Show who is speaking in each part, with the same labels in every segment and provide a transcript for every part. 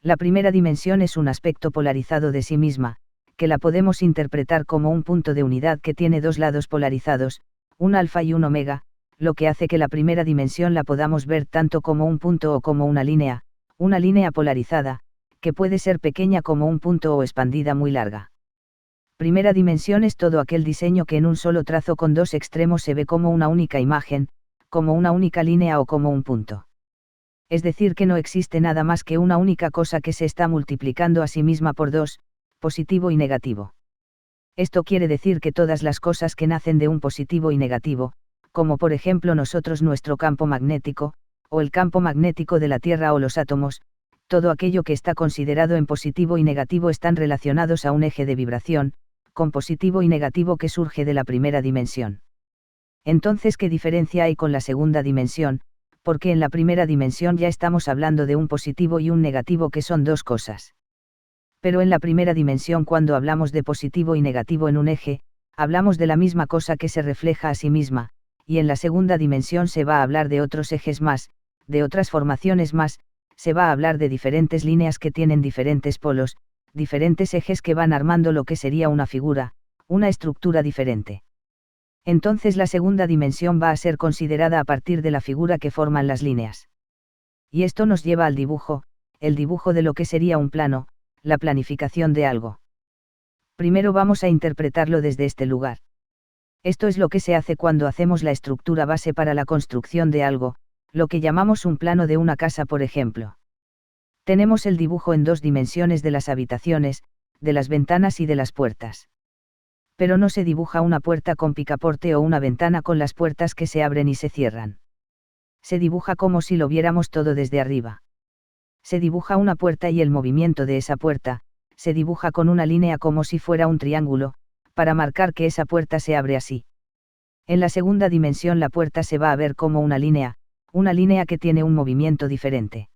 Speaker 1: La primera dimensión es un aspecto polarizado de sí misma, que la podemos interpretar como un punto de unidad que tiene dos lados polarizados, un alfa y un omega, lo que hace que la primera dimensión la podamos ver tanto como un punto o como una línea polarizada, que puede ser pequeña como un punto o expandida muy larga. Primera dimensión es todo aquel diseño que en un solo trazo con dos extremos se ve como una única imagen, como una única línea o como un punto. Es decir, que no existe nada más que una única cosa que se está multiplicando a sí misma por dos, positivo y negativo. Esto quiere decir que todas las cosas que nacen de un positivo y negativo, como por ejemplo nosotros nuestro campo magnético, o el campo magnético de la Tierra o los átomos, todo aquello que está considerado en positivo y negativo están relacionados a un eje de vibración, con positivo y negativo que surge de la primera dimensión. Entonces, ¿qué diferencia hay con la segunda dimensión? Porque en la primera dimensión ya estamos hablando de un positivo y un negativo que son dos cosas. Pero en la primera dimensión, cuando hablamos de positivo y negativo en un eje, hablamos de la misma cosa que se refleja a sí misma, y en la segunda dimensión se va a hablar de otros ejes más, de otras formaciones más, se va a hablar de diferentes líneas que tienen diferentes polos, diferentes ejes que van armando lo que sería una figura, una estructura diferente. Entonces la segunda dimensión va a ser considerada a partir de la figura que forman las líneas. Y esto nos lleva al dibujo, el dibujo de lo que sería un plano, la planificación de algo. Primero vamos a interpretarlo desde este lugar. Esto es lo que se hace cuando hacemos la estructura base para la construcción de algo, lo que llamamos un plano de una casa, por ejemplo. Tenemos el dibujo en dos dimensiones de las habitaciones, de las ventanas y de las puertas. Pero no se dibuja una puerta con picaporte o una ventana con las puertas que se abren y se cierran. Se dibuja como si lo viéramos todo desde arriba. Se dibuja una puerta y el movimiento de esa puerta, se dibuja con una línea como si fuera un triángulo, para marcar que esa puerta se abre así. En la segunda dimensión la puerta se va a ver como una línea que tiene un movimiento diferente.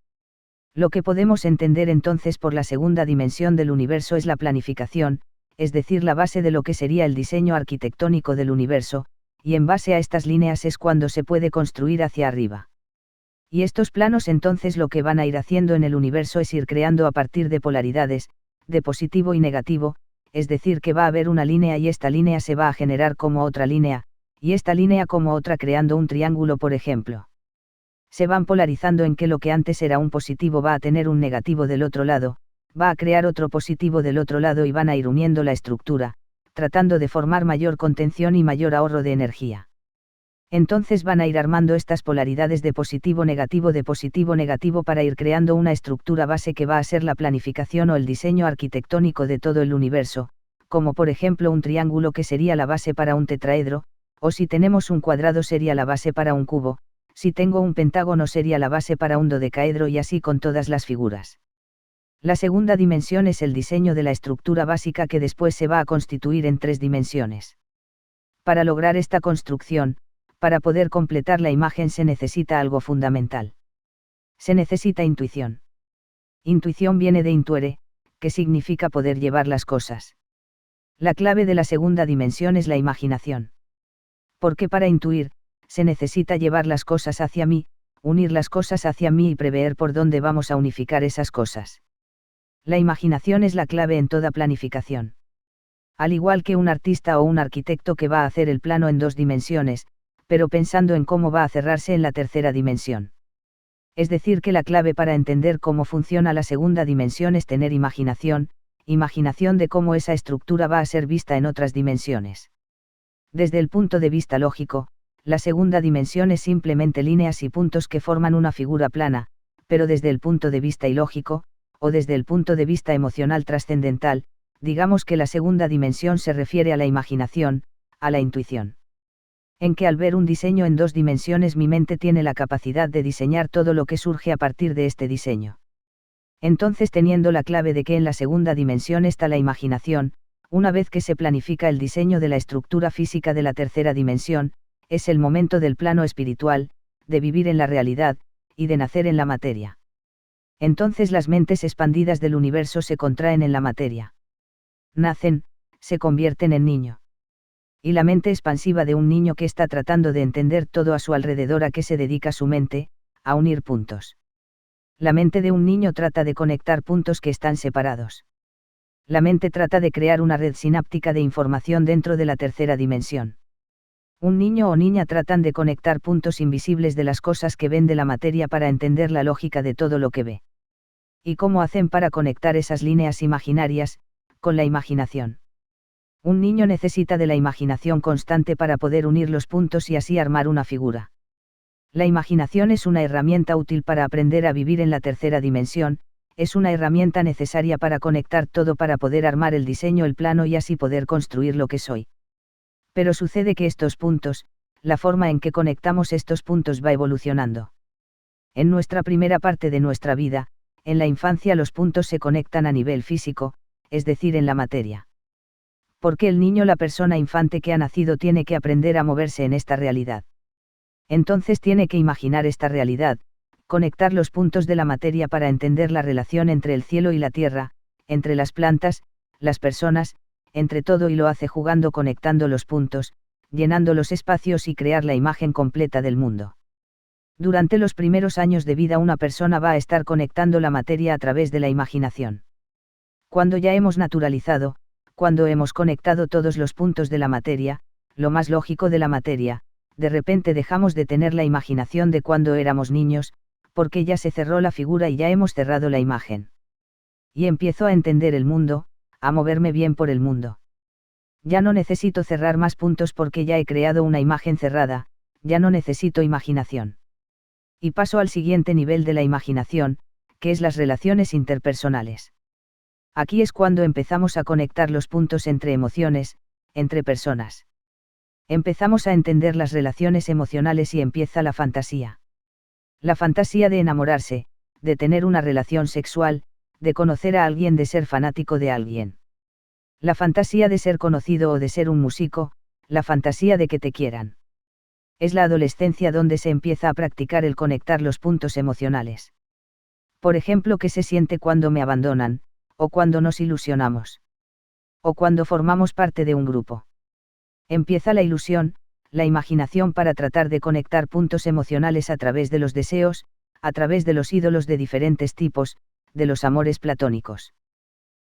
Speaker 1: Lo que podemos entender entonces por la segunda dimensión del universo es la planificación, es decir, la base de lo que sería el diseño arquitectónico del universo, y en base a estas líneas es cuando se puede construir hacia arriba. Y estos planos entonces lo que van a ir haciendo en el universo es ir creando a partir de polaridades, de positivo y negativo, es decir, que va a haber una línea y esta línea se va a generar como otra línea, y esta línea como otra, creando un triángulo, por ejemplo. Se van polarizando en que lo que antes era un positivo va a tener un negativo del otro lado, va a crear otro positivo del otro lado y van a ir uniendo la estructura, tratando de formar mayor contención y mayor ahorro de energía. Entonces van a ir armando estas polaridades de positivo negativo para ir creando una estructura base que va a ser la planificación o el diseño arquitectónico de todo el universo, como por ejemplo un triángulo que sería la base para un tetraedro, o si tenemos un cuadrado sería la base para un cubo, si tengo un pentágono sería la base para un dodecaedro y así con todas las figuras. La segunda dimensión es el diseño de la estructura básica que después se va a constituir en tres dimensiones. Para lograr esta construcción, para poder completar la imagen se necesita algo fundamental. Se necesita intuición. Intuición viene de intuere, que significa poder llevar las cosas. La clave de la segunda dimensión es la imaginación. Porque para intuir, se necesita llevar las cosas hacia mí, unir las cosas hacia mí y prever por dónde vamos a unificar esas cosas. La imaginación es la clave en toda planificación. Al igual que un artista o un arquitecto que va a hacer el plano en dos dimensiones, pero pensando en cómo va a cerrarse en la tercera dimensión. Es decir, que la clave para entender cómo funciona la segunda dimensión es tener imaginación de cómo esa estructura va a ser vista en otras dimensiones. Desde el punto de vista lógico, la segunda dimensión es simplemente líneas y puntos que forman una figura plana, pero desde el punto de vista ilógico, o desde el punto de vista emocional trascendental, digamos que la segunda dimensión se refiere a la imaginación, a la intuición. En que al ver un diseño en dos dimensiones mi mente tiene la capacidad de diseñar todo lo que surge a partir de este diseño. Entonces, teniendo la clave de que en la segunda dimensión está la imaginación, una vez que se planifica el diseño de la estructura física de la tercera dimensión, es el momento del plano espiritual, de vivir en la realidad, y de nacer en la materia. Entonces las mentes expandidas del universo se contraen en la materia. Nacen, se convierten en niño. Y la mente expansiva de un niño que está tratando de entender todo a su alrededor, ¿a qué se dedica su mente? A unir puntos. La mente de un niño trata de conectar puntos que están separados. La mente trata de crear una red sináptica de información dentro de la tercera dimensión. Un niño o niña tratan de conectar puntos invisibles de las cosas que ven de la materia para entender la lógica de todo lo que ve. ¿Y cómo hacen para conectar esas líneas imaginarias? Con la imaginación. Un niño necesita de la imaginación constante para poder unir los puntos y así armar una figura. La imaginación es una herramienta útil para aprender a vivir en la tercera dimensión, es una herramienta necesaria para conectar todo para poder armar el diseño, el plano y así poder construir lo que soy. Pero sucede que estos puntos, la forma en que conectamos estos puntos va evolucionando. En nuestra primera parte de nuestra vida, en la infancia los puntos se conectan a nivel físico, es decir, en la materia. Porque el niño, la persona infante que ha nacido, tiene que aprender a moverse en esta realidad. Entonces tiene que imaginar esta realidad, conectar los puntos de la materia para entender la relación entre el cielo y la tierra, entre las plantas, las personas, entre todo, y lo hace jugando, conectando los puntos, llenando los espacios y crear la imagen completa del mundo. Durante los primeros años de vida una persona va a estar conectando la materia a través de la imaginación. Cuando ya hemos naturalizado, cuando hemos conectado todos los puntos de la materia, lo más lógico de la materia, de repente dejamos de tener la imaginación de cuando éramos niños, porque ya se cerró la figura y ya hemos cerrado la imagen. Y empiezo a entender el mundo, a moverme bien por el mundo. Ya no necesito cerrar más puntos porque ya he creado una imagen cerrada, ya no necesito imaginación. Y paso al siguiente nivel de la imaginación, que es las relaciones interpersonales. Aquí es cuando empezamos a conectar los puntos entre emociones, entre personas. Empezamos a entender las relaciones emocionales y empieza la fantasía. La fantasía de enamorarse, de tener una relación sexual, de conocer a alguien, de ser fanático de alguien. La fantasía de ser conocido o de ser un músico, la fantasía de que te quieran. Es la adolescencia donde se empieza a practicar el conectar los puntos emocionales. Por ejemplo, ¿qué se siente cuando me abandonan, o cuando nos ilusionamos? O cuando formamos parte de un grupo. Empieza la ilusión, la imaginación para tratar de conectar puntos emocionales a través de los deseos, a través de los ídolos de diferentes tipos, de los amores platónicos.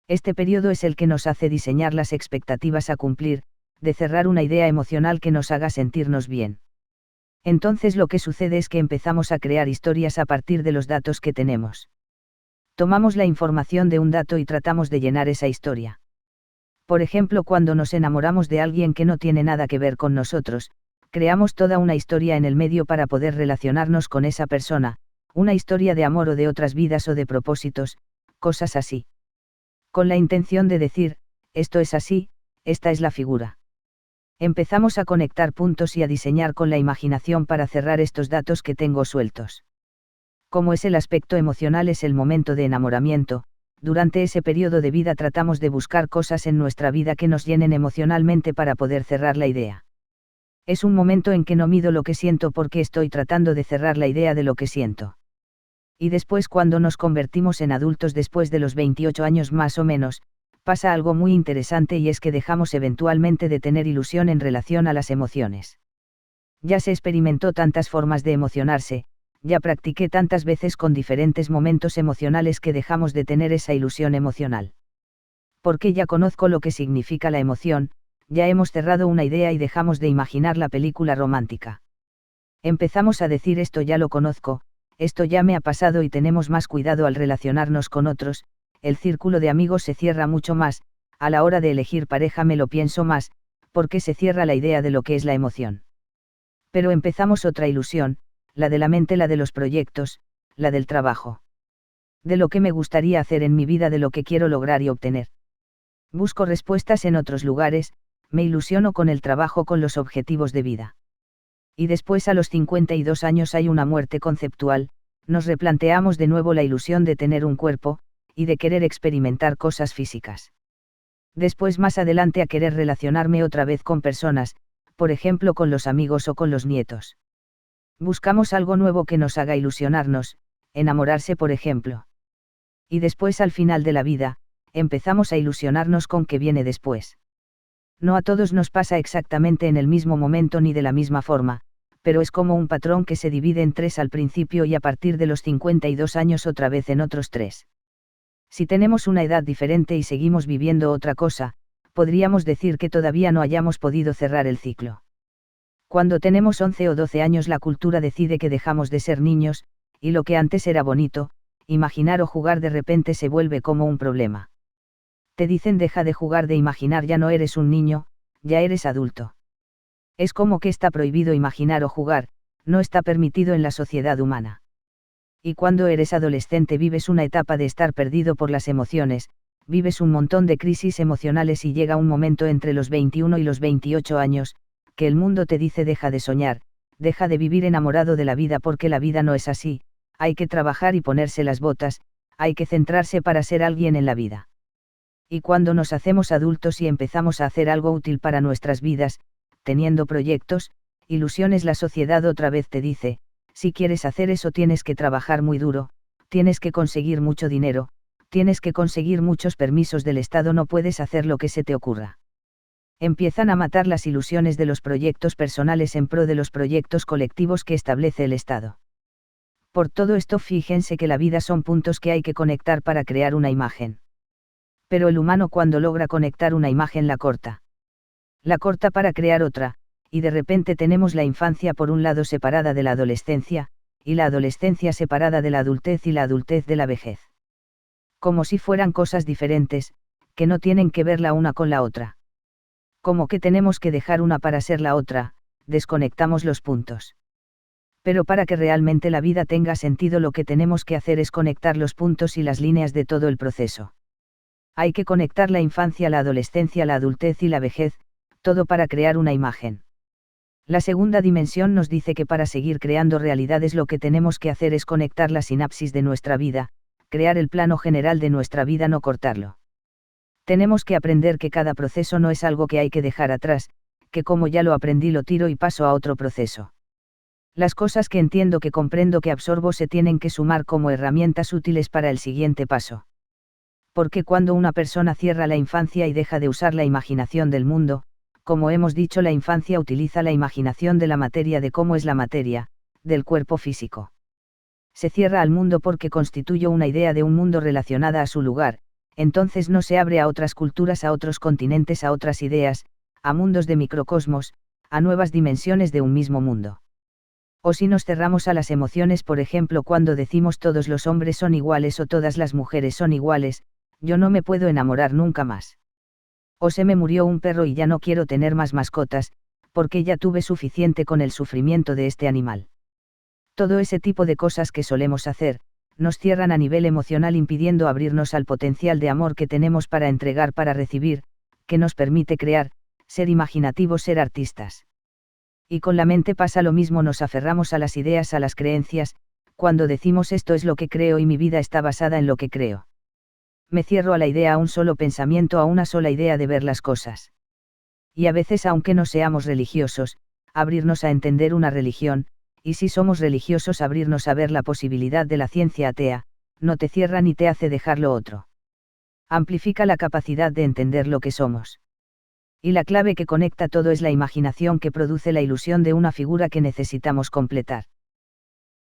Speaker 1: Este periodo es el que nos hace diseñar las expectativas a cumplir, de cerrar una idea emocional que nos haga sentirnos bien. Entonces lo que sucede es que empezamos a crear historias a partir de los datos que tenemos. Tomamos la información de un dato y tratamos de llenar esa historia. Por ejemplo, cuando nos enamoramos de alguien que no tiene nada que ver con nosotros, creamos toda una historia en el medio para poder relacionarnos con esa persona, una historia de amor o de otras vidas o de propósitos, cosas así. Con la intención de decir, esto es así, esta es la figura. Empezamos a conectar puntos y a diseñar con la imaginación para cerrar estos datos que tengo sueltos. Como es el aspecto emocional, es el momento de enamoramiento. Durante ese periodo de vida tratamos de buscar cosas en nuestra vida que nos llenen emocionalmente para poder cerrar la idea. Es un momento en que no mido lo que siento porque estoy tratando de cerrar la idea de lo que siento. Y después, cuando nos convertimos en adultos después de los 28 años más o menos, pasa algo muy interesante y es que dejamos eventualmente de tener ilusión en relación a las emociones. Ya se experimentó tantas formas de emocionarse, ya practiqué tantas veces con diferentes momentos emocionales que dejamos de tener esa ilusión emocional. Porque ya conozco lo que significa la emoción, ya hemos cerrado una idea y dejamos de imaginar la película romántica. Empezamos a decir, esto ya lo conozco, esto ya me ha pasado, y tenemos más cuidado al relacionarnos con otros, el círculo de amigos se cierra mucho más, a la hora de elegir pareja me lo pienso más, porque se cierra la idea de lo que es la emoción. Pero empezamos otra ilusión, la de la mente, la de los proyectos, la del trabajo. De lo que me gustaría hacer en mi vida, de lo que quiero lograr y obtener. Busco respuestas en otros lugares, me ilusiono con el trabajo, con los objetivos de vida. Y después, a los 52 años, hay una muerte conceptual, nos replanteamos de nuevo la ilusión de tener un cuerpo, y de querer experimentar cosas físicas. Después, más adelante, a querer relacionarme otra vez con personas, por ejemplo con los amigos o con los nietos. Buscamos algo nuevo que nos haga ilusionarnos, enamorarse por ejemplo. Y después, al final de la vida, empezamos a ilusionarnos con qué viene después. No a todos nos pasa exactamente en el mismo momento ni de la misma forma, pero es como un patrón que se divide en 3 al principio y a partir de los 52 años otra vez en otros 3. Si tenemos una edad diferente y seguimos viviendo otra cosa, podríamos decir que todavía no hayamos podido cerrar el ciclo. Cuando tenemos 11 o 12 años la cultura decide que dejamos de ser niños, y lo que antes era bonito, imaginar o jugar de repente se vuelve como un problema. Te dicen deja de jugar, de imaginar, ya no eres un niño, ya eres adulto. Es como que está prohibido imaginar o jugar, no está permitido en la sociedad humana. Y cuando eres adolescente vives una etapa de estar perdido por las emociones, vives un montón de crisis emocionales y llega un momento entre los 21 y los 28 años, que el mundo te dice deja de soñar, deja de vivir enamorado de la vida porque la vida no es así, hay que trabajar y ponerse las botas, hay que centrarse para ser alguien en la vida. Y cuando nos hacemos adultos y empezamos a hacer algo útil para nuestras vidas, teniendo proyectos, ilusiones, la sociedad otra vez te dice, si quieres hacer eso tienes que trabajar muy duro, tienes que conseguir mucho dinero, tienes que conseguir muchos permisos del Estado, no puedes hacer lo que se te ocurra. Empiezan a matar las ilusiones de los proyectos personales en pro de los proyectos colectivos que establece el Estado. Por todo esto fíjense que la vida son puntos que hay que conectar para crear una imagen. Pero el humano cuando logra conectar una imagen la corta. La corta para crear otra, y de repente tenemos la infancia por un lado separada de la adolescencia, y la adolescencia separada de la adultez y la adultez de la vejez. Como si fueran cosas diferentes, que no tienen que ver la una con la otra. Como que tenemos que dejar una para ser la otra, desconectamos los puntos. Pero para que realmente la vida tenga sentido lo que tenemos que hacer es conectar los puntos y las líneas de todo el proceso. Hay que conectar la infancia, la adolescencia, la adultez y la vejez, todo para crear una imagen. La segunda dimensión nos dice que para seguir creando realidades lo que tenemos que hacer es conectar la sinapsis de nuestra vida, crear el plano general de nuestra vida, no cortarlo. Tenemos que aprender que cada proceso no es algo que hay que dejar atrás, que como ya lo aprendí lo tiro y paso a otro proceso. Las cosas que entiendo, que comprendo, que absorbo se tienen que sumar como herramientas útiles para el siguiente paso. Porque cuando una persona cierra la infancia y deja de usar la imaginación del mundo, como hemos dicho, la infancia utiliza la imaginación de la materia, de cómo es la materia, del cuerpo físico. Se cierra al mundo porque constituye una idea de un mundo relacionada a su lugar, entonces no se abre a otras culturas, a otros continentes, a otras ideas, a mundos de microcosmos, a nuevas dimensiones de un mismo mundo. O si nos cerramos a las emociones, por ejemplo, cuando decimos todos los hombres son iguales o todas las mujeres son iguales, yo no me puedo enamorar nunca más. O se me murió un perro y ya no quiero tener más mascotas, porque ya tuve suficiente con el sufrimiento de este animal. Todo ese tipo de cosas que solemos hacer, nos cierran a nivel emocional, impidiendo abrirnos al potencial de amor que tenemos para entregar, para recibir, que nos permite crear, ser imaginativos, ser artistas. Y con la mente pasa lo mismo, nos aferramos a las ideas, a las creencias, cuando decimos esto es lo que creo y mi vida está basada en lo que creo. Me cierro a la idea, a un solo pensamiento, a una sola idea de ver las cosas. Y a veces, aunque no seamos religiosos, abrirnos a entender una religión, y si somos religiosos abrirnos a ver la posibilidad de la ciencia atea, no te cierra ni te hace dejar lo otro. Amplifica la capacidad de entender lo que somos. Y la clave que conecta todo es la imaginación, que produce la ilusión de una figura que necesitamos completar.